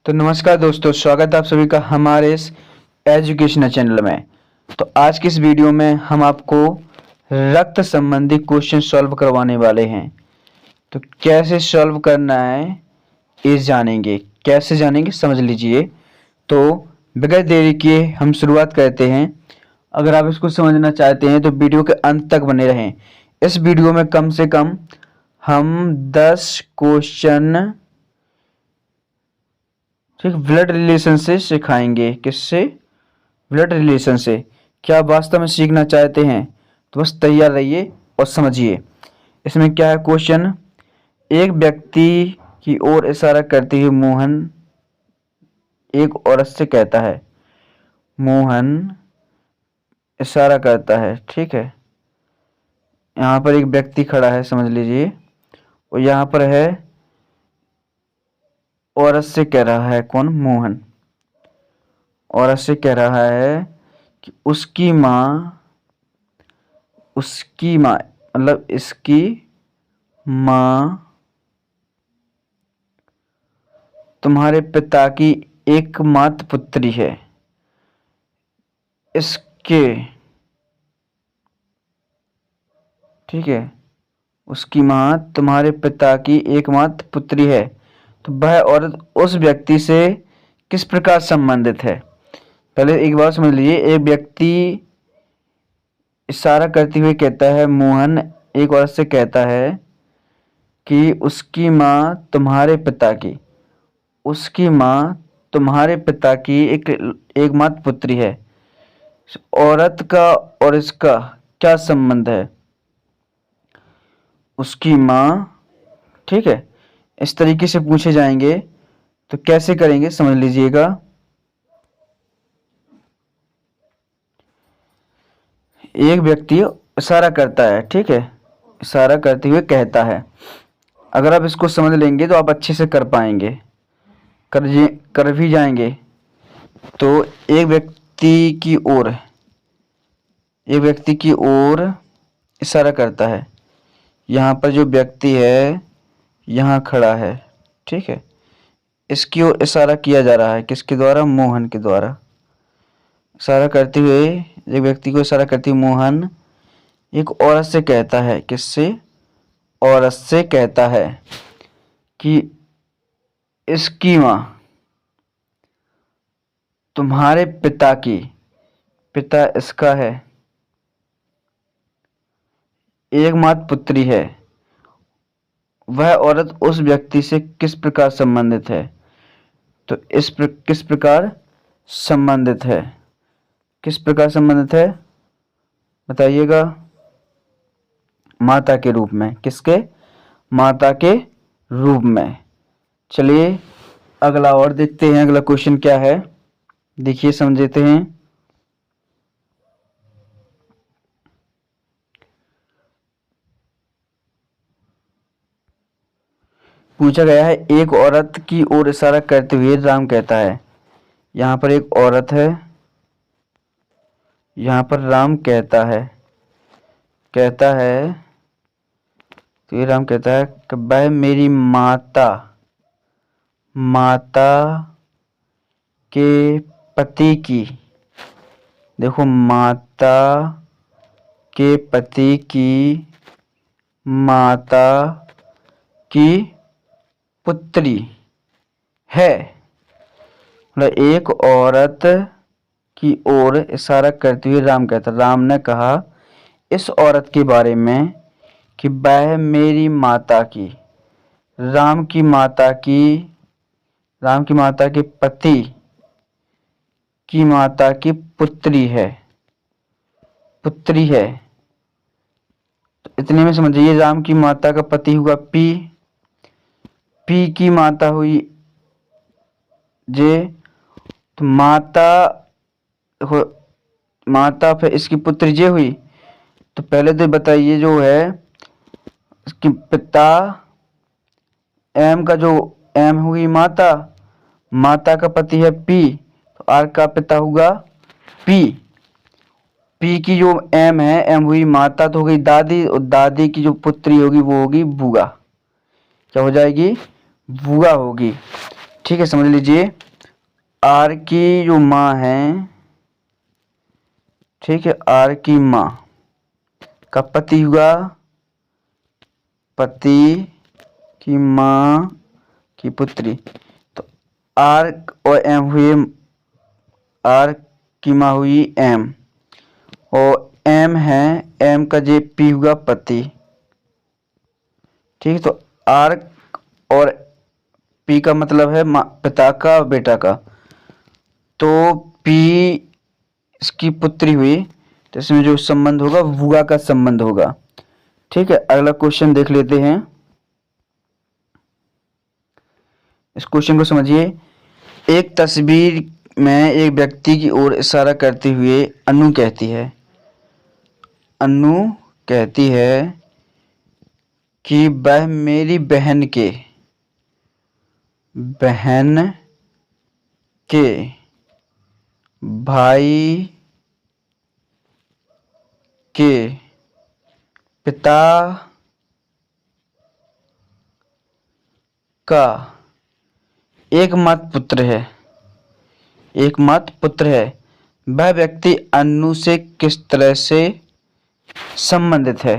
तो नमस्कार दोस्तों, स्वागत है आप सभी का हमारे इस एजुकेशनल चैनल में। तो आज की इस वीडियो में हम आपको रक्त संबंधी क्वेश्चन सॉल्व करवाने वाले हैं। तो कैसे सॉल्व करना है ये जानेंगे। कैसे जानेंगे समझ लीजिए। तो बगैर देरी किए हम शुरुआत करते हैं। अगर आप इसको समझना चाहते हैं तो वीडियो के अंत तक बने रहें। इस वीडियो में कम से कम हम 10 क्वेश्चन ठीक ब्लड रिलेशन से सिखाएंगे। किससे? ब्लड रिलेशन से। क्या आप वास्तव में सीखना चाहते हैं तो बस तैयार रहिए और समझिए। इसमें क्या है क्वेश्चन। एक व्यक्ति की ओर इशारा करते हुए मोहन एक औरत से कहता है। मोहन इशारा करता है, ठीक है। यहाँ पर एक व्यक्ति खड़ा है, समझ लीजिए। और यहाँ पर है औरत से कह रहा है, कौन? मोहन औरत से कह रहा है कि उसकी माँ मतलब इसकी माँ तुम्हारे पिता की एकमात्र पुत्री है। इसके ठीक है, उसकी माँ तुम्हारे पिता की एकमात्र पुत्री है। तो वह औरत उस व्यक्ति से किस प्रकार संबंधित है? पहले एक बात समझ लीजिए। एक व्यक्ति इशारा करते हुए कहता है, मोहन एक औरत से कहता है कि उसकी माँ तुम्हारे पिता की एकमात्र पुत्री है। औरत का और इसका क्या संबंध है? उसकी माँ, ठीक है। इस तरीके से पूछे जाएंगे तो कैसे करेंगे समझ लीजिएगा। एक व्यक्ति इशारा करता है, ठीक है, इशारा करते हुए कहता है। अगर आप इसको समझ लेंगे तो आप अच्छे से कर पाएंगे, कर भी जाएंगे। तो एक व्यक्ति की ओर इशारा करता है। यहाँ पर जो व्यक्ति है यहाँ खड़ा है, ठीक है। इसकी ओर इशारा किया जा रहा है, किसके द्वारा? मोहन के द्वारा। इशारा करते हुए, एक व्यक्ति को इशारा करते हुए मोहन एक औरत से कहता है। किससे? औरत से कहता है कि इसकी माँ तुम्हारे पिता इसका है, एकमात्र पुत्री है। वह औरत उस व्यक्ति से किस प्रकार संबंधित है? तो किस प्रकार संबंधित है? किस प्रकार संबंधित है बताइएगा? माता के रूप में। किसके? माता के रूप में। चलिए अगला और देखते हैं। अगला क्वेश्चन क्या है, देखिए, समझते हैं। पूछा गया है, एक औरत की ओर इशारा करते हुए राम कहता है। यहाँ पर एक औरत है, यहाँ पर राम कहता है तो ये राम कहता है कि वह मेरी माता के पति की, देखो, माता के पति की माता की पुत्री है। मतलब एक औरत की ओर इशारा करते हुए राम कहता, राम ने कहा इस औरत के बारे में कि वह मेरी माता की, राम की माता के पति की माता की पुत्री है। तो इतने में समझिए, राम की माता का पति हुआ पी की माता हुई जे। तो माता फिर इसकी पुत्री जे हुई। तो पहले तो बताइए, जो है इसके पिता, एम का जो एम हुई माता का पति है पी, तो आर का पिता होगा पी की जो एम है, एम हुई माता तो हो गई दादी, और दादी की जो पुत्री होगी वो होगी बुआ। क्या हो जाएगी? बुआ होगी। ठीक है, समझ लीजिए आर की जो माँ है, ठीक है, आर की माँ का पति हुआ, पति की माँ की पुत्री। तो आर और एम हुए, आर की माँ हुई एम, और एम है, एम का जे पी हुआ पति। ठीक है, तो आर और पी का मतलब है पिता का और बेटा का। तो पी इसकी पुत्री हुई, तो इसमें जो संबंध होगा बुआ का संबंध होगा। ठीक है, अगला क्वेश्चन देख लेते हैं। इस क्वेश्चन को समझिए। एक तस्वीर में एक व्यक्ति की ओर इशारा करते हुए अनु कहती है, अनु कहती है कि वह मेरी बहन के भाई के पिता का एकमात्र पुत्र है, एकमात्र पुत्र है। वह व्यक्ति अन्नू से किस तरह से संबंधित है?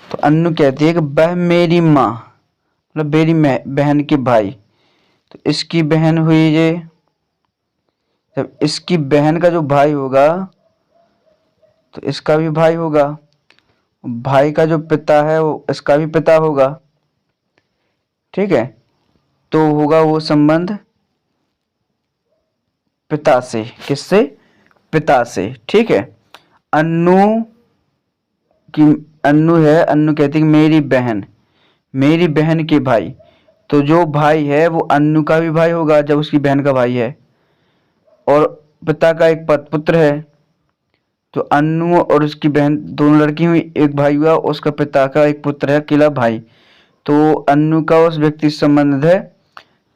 तो अन्नू कहती है कि वह मेरी माँ, मतलब मेरी बहन के भाई। तो इसकी बहन हुई ये, जब इसकी बहन का जो भाई होगा तो इसका भी भाई होगा, भाई का जो पिता है वो इसका भी पिता होगा। ठीक है, तो होगा वो संबंध पिता से, किससे? पिता से। ठीक है, अन्नू की, अन्नू है, अन्नू कहती है मेरी बहन के भाई। तो जो भाई है वो अन्नू का भी भाई होगा जब उसकी बहन का भाई है, और पिता का एक पुत्र है। तो अन्नू और उसकी बहन दोनों लड़की हुई, एक भाई हुआ, उसका पिता का एक पुत्र है, अकेला भाई। तो अन्नू का उस व्यक्ति से संबंध है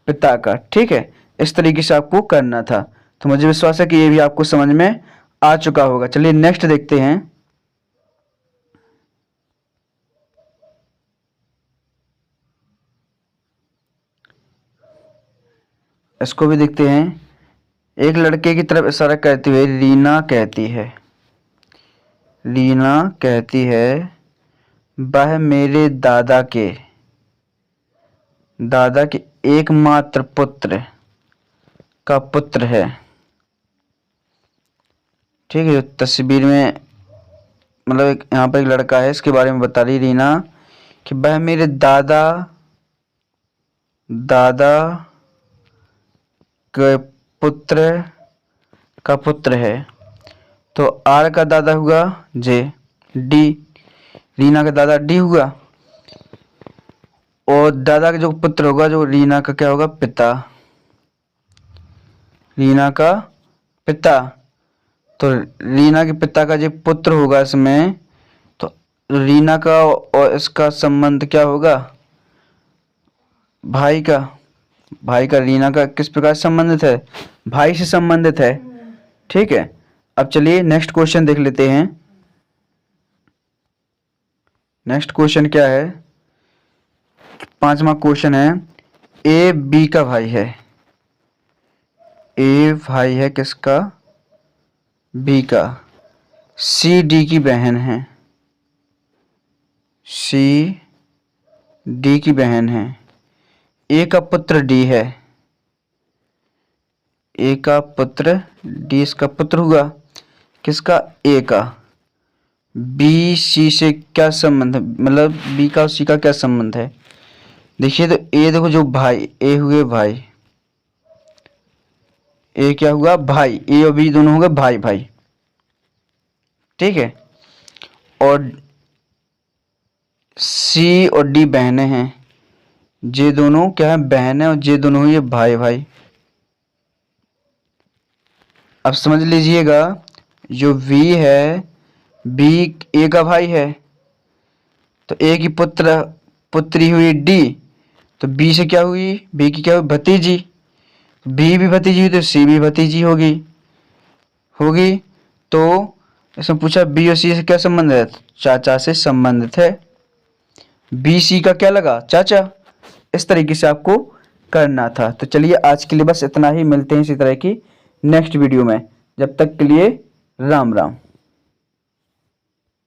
पिता का। ठीक है, इस तरीके से आपको करना था। तो मुझे विश्वास है कि ये भी आपको समझ में आ चुका होगा। चलिए नेक्स्ट देखते हैं। इसको भी देखते हैं। एक लड़के की तरफ इशारा करते हुए रीना कहती है वह मेरे दादा के एकमात्र पुत्र का पुत्र है। ठीक है, तस्वीर में मतलब यहाँ पर एक लड़का है, इसके बारे में बता रही रीना कि वह मेरे दादा के पुत्र का पुत्र है। तो आर का दादा हुआ जे, डी, रीना का दादा डी हुआ, और दादा का जो पुत्र होगा जो रीना का क्या होगा? पिता, रीना का पिता। तो रीना के पिता का जो पुत्र होगा इसमें, तो रीना का और इसका संबंध क्या होगा? भाई का रीना का किस प्रकार से संबंधित है? भाई से संबंधित है। ठीक है, अब चलिए नेक्स्ट क्वेश्चन देख लेते हैं। नेक्स्ट क्वेश्चन क्या है? 5वां क्वेश्चन है, ए बी का भाई है, ए भाई है किसका? बी का। सी डी की बहन है, सी डी की बहन है। ए का पुत्र डी है, ए का पुत्र डी इसका पुत्र हुआ, किसका? ए का। बी सी से क्या संबंध है, मतलब बी का और सी का क्या संबंध है? देखिए, तो ए देखो जो भाई, ए हुए भाई, ए क्या हुआ? भाई। ए और बी दोनों हो गए भाई भाई। ठीक है, और सी और डी बहनें हैं, जे दोनों क्या है? बहन है, और जे दोनों हुए भाई भाई। अब समझ लीजिएगा, जो वी है, बी ए का भाई है, तो ए की पुत्री हुई डी, तो बी से क्या हुई? बी की क्या हुई? भतीजी। बी भी भतीजी हुई तो सी भी भतीजी होगी। तो इसमें पूछा बी और सी से क्या संबंध है? चाचा से संबंधित है। बी सी का क्या लगा? चाचा। इस तरीके से आपको करना था। तो चलिए आज के लिए बस इतना ही, मिलते हैं इसी तरह की नेक्स्ट वीडियो में। जब तक के लिए राम राम।